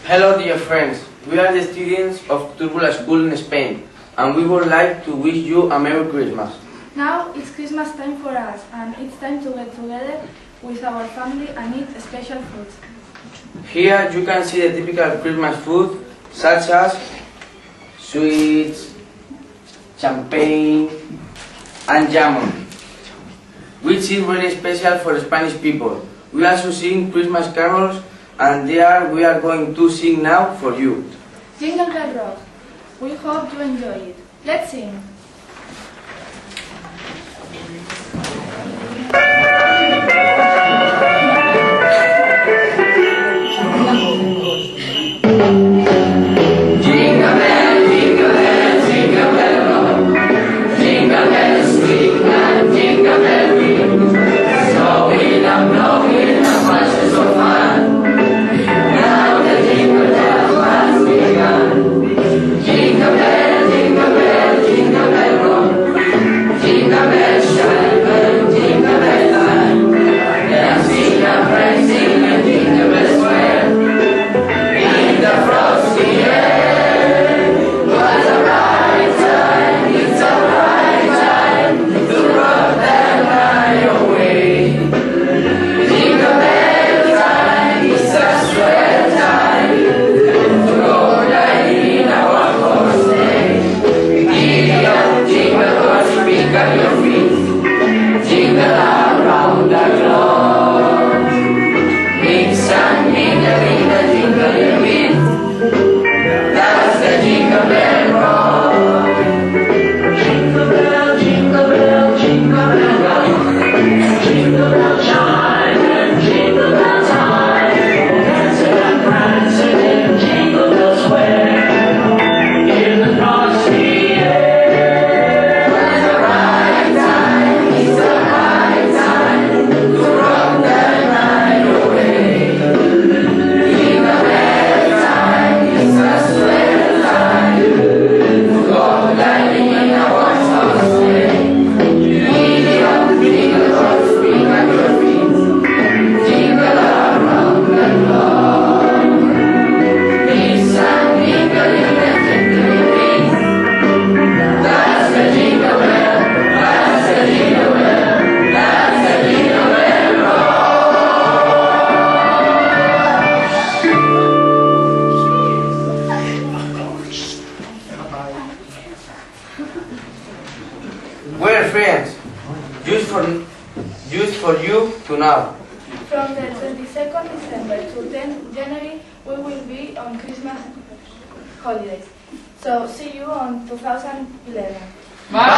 Hello dear friends, we are the students of Turbula School in Spain and we would like to wish you a Merry Christmas. Now it's Christmas time for us and it's time to get together with our family and eat special foods. Here you can see the typical Christmas food such as sweets, champagne and jamon, which is very special for Spanish people. We also sing Christmas carols and there we are going to sing now for you. Jingle Bell Rock. We hope you enjoy it. Let's sing. Well friends, just for you to know. From the 22nd December to 10th January, we will be on Christmas holidays. So see you on 2011. Bye!